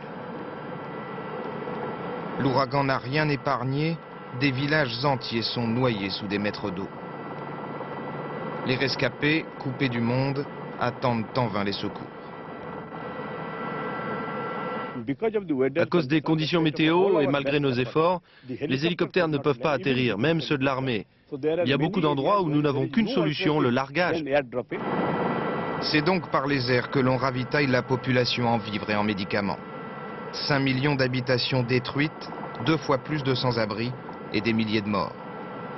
L'ouragan n'a rien épargné, des villages entiers sont noyés sous des mètres d'eau. Les rescapés, coupés du monde, attendent en vain les secours. À cause des conditions météo et malgré nos efforts, les hélicoptères ne peuvent pas atterrir, même ceux de l'armée. Il y a beaucoup d'endroits où nous n'avons qu'une solution, le largage. C'est donc par les airs que l'on ravitaille la population en vivres et en médicaments. 5 millions d'habitations détruites, 2 fois plus de sans-abri et des milliers de morts.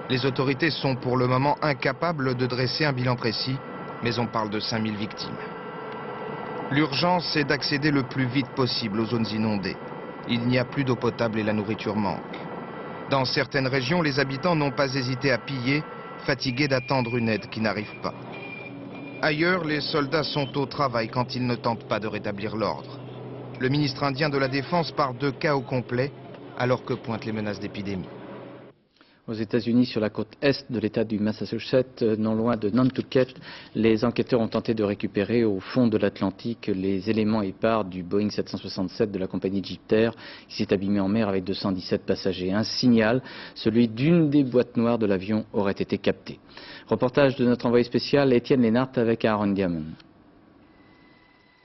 Les autorités sont pour le moment incapables de dresser un bilan précis, mais on parle de 5000 victimes. L'urgence est d'accéder le plus vite possible aux zones inondées. Il n'y a plus d'eau potable et la nourriture manque. Dans certaines régions, les habitants n'ont pas hésité à piller, fatigués d'attendre une aide qui n'arrive pas. Ailleurs, les soldats sont au travail quand ils ne tentent pas de rétablir l'ordre. Le ministre indien de la Défense parle de chaos complet, alors que pointent les menaces d'épidémie. Aux États-Unis, sur la côte est de l'État du Massachusetts, non loin de Nantucket, les enquêteurs ont tenté de récupérer au fond de l'Atlantique les éléments épars du Boeing 767 de la compagnie Egyptair qui s'est abîmé en mer avec 217 passagers. Un signal, celui d'une des boîtes noires de l'avion, aurait été capté. Reportage de notre envoyé spécial Étienne Lénart avec Aaron Diamond.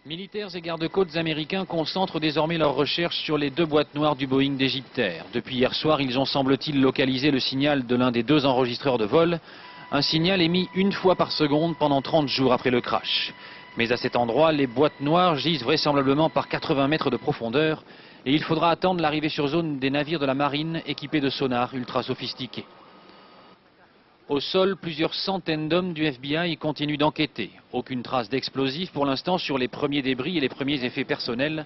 Militaires et gardes-côtes américains concentrent désormais leurs recherches sur les 2 boîtes noires du Boeing d'Egyptair. Depuis hier soir, ils ont semble-t-il localisé le signal de l'un des 2 enregistreurs de vol, un signal émis 1 fois par seconde pendant 30 jours après le crash. Mais à cet endroit, les boîtes noires gisent vraisemblablement par 80 mètres de profondeur et il faudra attendre l'arrivée sur zone des navires de la marine équipés de sonars ultra sophistiqués. Au sol, plusieurs centaines d'hommes du FBI continuent d'enquêter. Aucune trace d'explosifs pour l'instant sur les premiers débris et les premiers effets personnels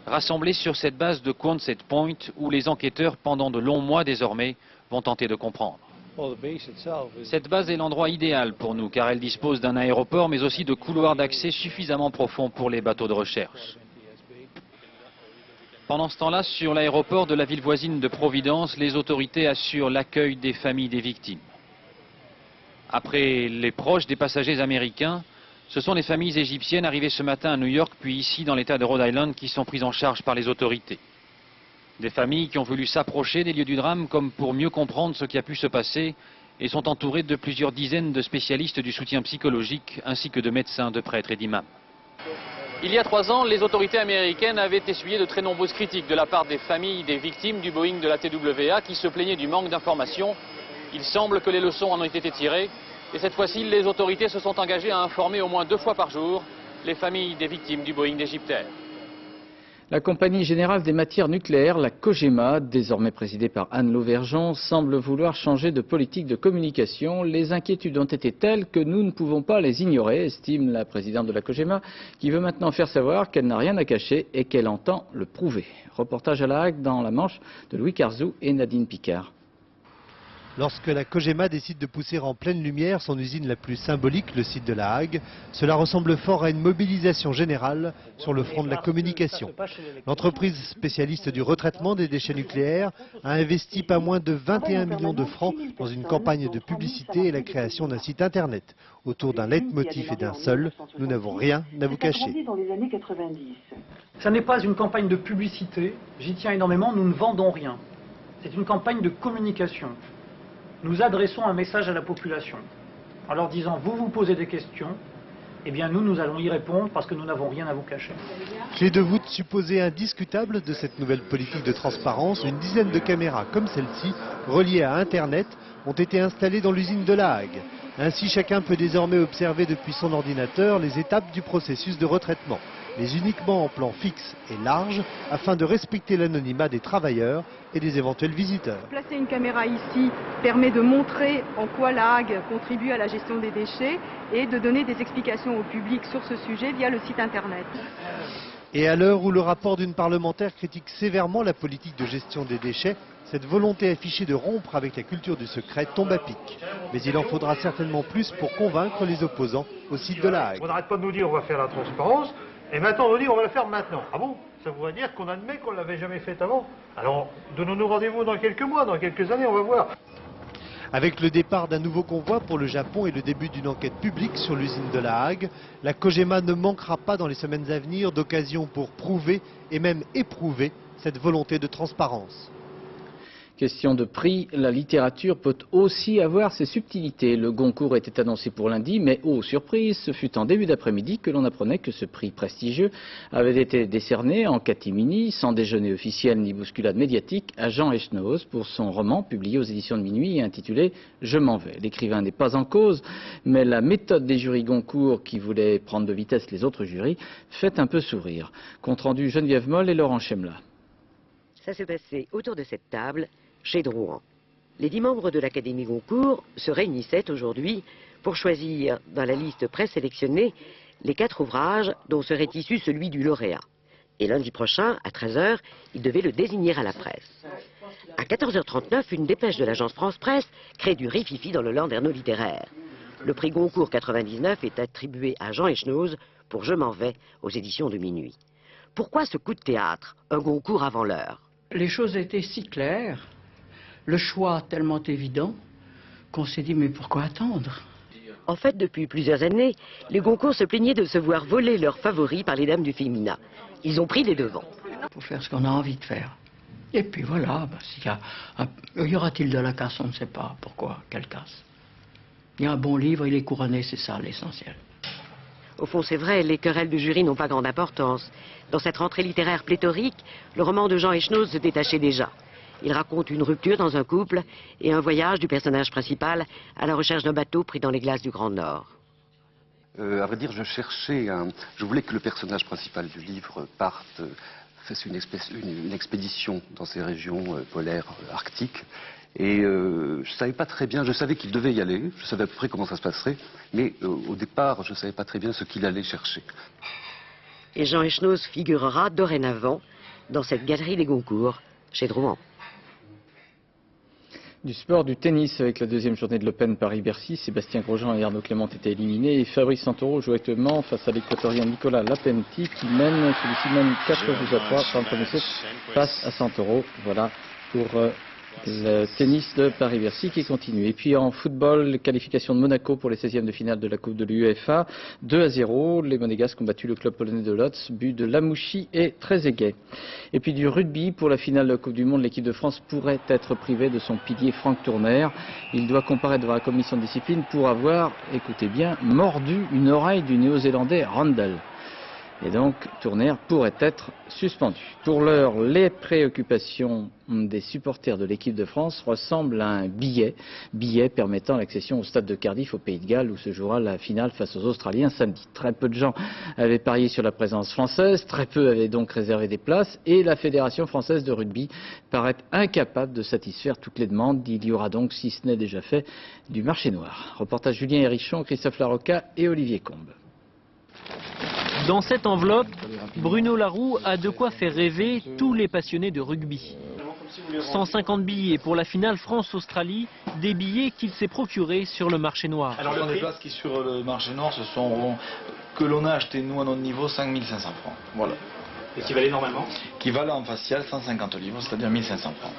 rassemblés sur cette base de Quonset Point où les enquêteurs, pendant de longs mois désormais, vont tenter de comprendre. Cette base est l'endroit idéal pour nous car elle dispose d'un aéroport mais aussi de couloirs d'accès suffisamment profonds pour les bateaux de recherche. Pendant ce temps-là, sur l'aéroport de la ville voisine de Providence, les autorités assurent l'accueil des familles des victimes. Après les proches des passagers américains, ce sont les familles égyptiennes arrivées ce matin à New York puis ici dans l'état de Rhode Island qui sont prises en charge par les autorités. Des familles qui ont voulu s'approcher des lieux du drame comme pour mieux comprendre ce qui a pu se passer et sont entourées de plusieurs dizaines de spécialistes du soutien psychologique ainsi que de médecins, de prêtres et d'imams. Il y a 3 ans, les autorités américaines avaient essuyé de très nombreuses critiques de la part des familles des victimes du Boeing de la TWA qui se plaignaient du manque d'informations. Il semble que les leçons en ont été tirées et cette fois-ci, les autorités se sont engagées à informer au moins 2 fois par jour les familles des victimes du Boeing d'Egyptair. La compagnie générale des matières nucléaires, la COGEMA, désormais présidée par Anne Lauvergeon, semble vouloir changer de politique de communication. Les inquiétudes ont été telles que nous ne pouvons pas les ignorer, estime la présidente de la COGEMA, qui veut maintenant faire savoir qu'elle n'a rien à cacher et qu'elle entend le prouver. Reportage à La Hague dans la Manche de Louis Carzou et Nadine Picard. Lorsque la COGEMA décide de pousser en pleine lumière son usine la plus symbolique, le site de La Hague, cela ressemble fort à une mobilisation générale sur le front de la communication. L'entreprise spécialiste du retraitement des déchets nucléaires a investi pas moins de 21 millions de francs dans une campagne de publicité et la création d'un site internet. Autour d'un leitmotiv et d'un seul, nous n'avons rien à vous cacher. Ça n'est pas une campagne de publicité, j'y tiens énormément, nous ne vendons rien. C'est une campagne de communication. Nous adressons un message à la population en leur disant vous vous posez des questions, eh bien nous allons y répondre parce que nous n'avons rien à vous cacher. Clé de voûte supposée indiscutable de cette nouvelle politique de transparence, une dizaine de caméras comme celle-ci, reliées à Internet, ont été installées dans l'usine de La Hague. Ainsi chacun peut désormais observer depuis son ordinateur les étapes du processus de retraitement, mais uniquement en plan fixe et large afin de respecter l'anonymat des travailleurs et des éventuels visiteurs. Placer une caméra ici permet de montrer en quoi La Hague contribue à la gestion des déchets et de donner des explications au public sur ce sujet via le site internet. Et à l'heure où le rapport d'une parlementaire critique sévèrement la politique de gestion des déchets, cette volonté affichée de rompre avec la culture du secret tombe à pic. Mais il en faudra certainement plus pour convaincre les opposants au site de La Hague. On n'arrête pas de nous dire on va faire la transparence, et maintenant on nous dit on va la faire maintenant. Ah bon? Ça voudrait dire qu'on admet qu'on ne l'avait jamais fait avant? Alors donnons-nous rendez-vous dans quelques mois, dans quelques années, on va voir. Avec le départ d'un nouveau convoi pour le Japon et le début d'une enquête publique sur l'usine de La Hague, la COJEMA ne manquera pas dans les semaines à venir d'occasions pour prouver et même éprouver cette volonté de transparence. Question de prix, la littérature peut aussi avoir ses subtilités. Le Goncourt était annoncé pour lundi, mais oh surprise, ce fut en début d'après-midi que l'on apprenait que ce prix prestigieux avait été décerné en catimini, sans déjeuner officiel ni bousculade médiatique, à Jean Echnoz pour son roman publié aux éditions de Minuit et intitulé « Je m'en vais ». L'écrivain n'est pas en cause, mais la méthode des jurys Goncourt qui voulaient prendre de vitesse les autres jurys fait un peu sourire. Compte rendu Geneviève Moll et Laurent Chemla. Ça s'est passé autour de cette table chez Drouin. Les 10 membres de l'Académie Goncourt se réunissaient aujourd'hui pour choisir dans la liste présélectionnée les 4 ouvrages dont serait issu celui du lauréat. Et lundi prochain, à 13 h, ils devaient le désigner à la presse. À 14 h 39, une dépêche de l'agence France Presse crée du rififi dans le landerneau littéraire. Le prix Goncourt 99 est attribué à Jean Echnoz pour Je m'en vais aux éditions de Minuit. Pourquoi ce coup de théâtre, un Goncourt avant l'heure? Les choses étaient si claires, le choix tellement évident, qu'on s'est dit mais pourquoi attendre? En fait, depuis plusieurs années, les Goncourt se plaignaient de se voir voler leurs favoris par les dames du féminin. Ils ont pris les devants. Il faut faire ce qu'on a envie de faire. Et puis voilà, y aura-t-il de la casse? On ne sait pas. Pourquoi? Quelle casse? Il y a un bon livre, il est couronné, c'est ça l'essentiel. Au fond, c'est vrai, les querelles du jury n'ont pas grande importance. Dans cette rentrée littéraire pléthorique, le roman de Jean Echnoz se détachait déjà. Il raconte une rupture dans un couple et un voyage du personnage principal à la recherche d'un bateau pris dans les glaces du Grand Nord. À vrai dire, je voulais que le personnage principal du livre fasse une expédition dans ces régions polaires arctiques. Et je savais pas très bien, je savais qu'il devait y aller, je savais à peu près comment ça se passerait, mais au départ, je savais pas très bien ce qu'il allait chercher. Et Jean Echnoz figurera dorénavant dans cette galerie des Goncourt, chez Drouin. Du sport, du tennis avec la deuxième journée de l'Open Paris-Bercy. Sébastien Grosjean et Arnaud Clément étaient éliminés et Fabrice Santoro joue actuellement face à l'équatorien Nicolas Lapenti qui mène, celui-ci mène 4-3 dans le premier set face à Santoro. Voilà pour le tennis de Paris-Bercy qui continue. Et puis en football, qualification de Monaco pour les 16e de finale de la Coupe de l'UEFA. 2-0, les Monégasques ont battu le club polonais de Lodz, but de Lamouchi et Trezeguet. Et puis du rugby, pour la finale de la Coupe du Monde, l'équipe de France pourrait être privée de son pilier Franck Tournaire. Il doit comparaître devant la commission de discipline pour avoir, écoutez bien, mordu une oreille du néo-zélandais Randall. Et donc, Tournaire pourrait être suspendu. Pour l'heure, les préoccupations des supporters de l'équipe de France ressemblent à un billet permettant l'accession au stade de Cardiff au Pays de Galles où se jouera la finale face aux Australiens samedi. Très peu de gens avaient parié sur la présence française, très peu avaient donc réservé des places et la Fédération française de rugby paraît incapable de satisfaire toutes les demandes. Il y aura donc, si ce n'est déjà fait, du marché noir. Reportage Julien Hérichon, Christophe Larocca et Olivier Combe. Dans cette enveloppe, Bruno Laroux a de quoi faire rêver tous les passionnés de rugby. 150 billets pour la finale France-Australie, des billets qu'il s'est procurés sur le marché noir. Alors ce sont des places qui sur le marché noir que l'on a acheté nous à notre niveau 5 500 francs. Voilà. Et qui valait normalement? Qui valait en facial 150 livres, c'est-à-dire 1 500 francs.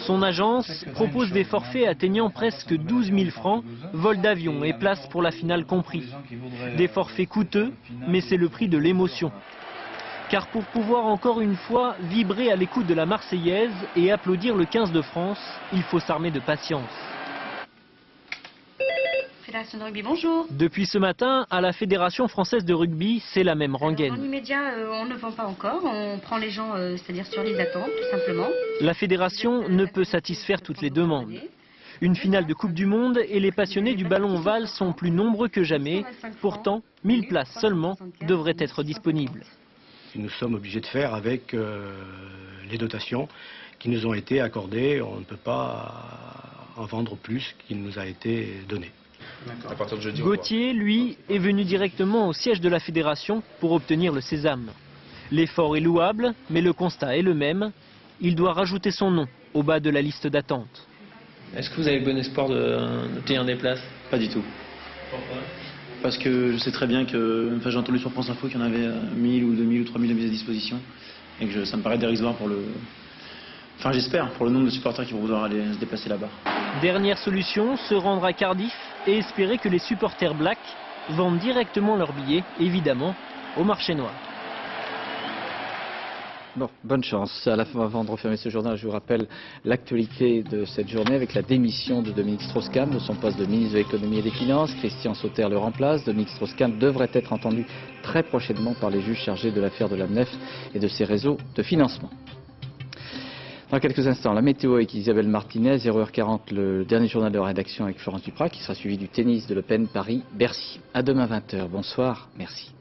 Son agence propose des forfaits atteignant presque 12 000 francs, vol d'avion et place pour la finale compris. Des forfaits coûteux, mais c'est le prix de l'émotion. Car pour pouvoir encore une fois vibrer à l'écoute de la Marseillaise et applaudir le 15 de France, il faut s'armer de patience. Fédération de rugby, bonjour. Depuis ce matin, à la Fédération française de rugby, c'est la même rengaine. En immédiat, on ne vend pas encore, on prend les gens, c'est-à-dire sur les attentes, tout simplement. La Fédération ne peut satisfaire toutes les demandes. Une finale de Coupe du Monde et les passionnés du ballon ovale sont plus nombreux que jamais. Pourtant, 1000 places seulement devraient être disponibles. Nous sommes obligés de faire avec les dotations qui nous ont été accordées. On ne peut pas en vendre plus qu'il nous a été donné. À partir de jeudi, Gauthier, lui, est venu directement au siège de la Fédération pour obtenir le sésame. L'effort est louable, mais le constat est le même. Il doit rajouter son nom au bas de la liste d'attente. Est-ce que vous avez bon espoir d'obtenir des places? Pas du tout. Pourquoi? Parce que je sais très bien que, j'ai entendu sur France Info qu'il y en avait 1000 ou 2000 ou 3000 à mise à disposition et que ça me paraît dérisoire pour Enfin, j'espère, pour le nombre de supporters qui vont vouloir aller se déplacer là-bas. Dernière solution, se rendre à Cardiff et espérer que les supporters blacks vendent directement leurs billets, évidemment, au marché noir. Bon, bonne chance. Avant de refermer ce journal, je vous rappelle l'actualité de cette journée avec la démission de Dominique Strauss-Kahn de son poste de ministre de l'économie et des finances. Christian Sauter le remplace. Dominique Strauss-Kahn devrait être entendu très prochainement par les juges chargés de l'affaire de l'AMNEF et de ses réseaux de financement. Dans quelques instants, la météo avec Isabelle Martinez, 0h40, le dernier journal de rédaction avec Florence Duprat qui sera suivi du tennis de l'Open Paris-Bercy. À demain 20h. Bonsoir, merci.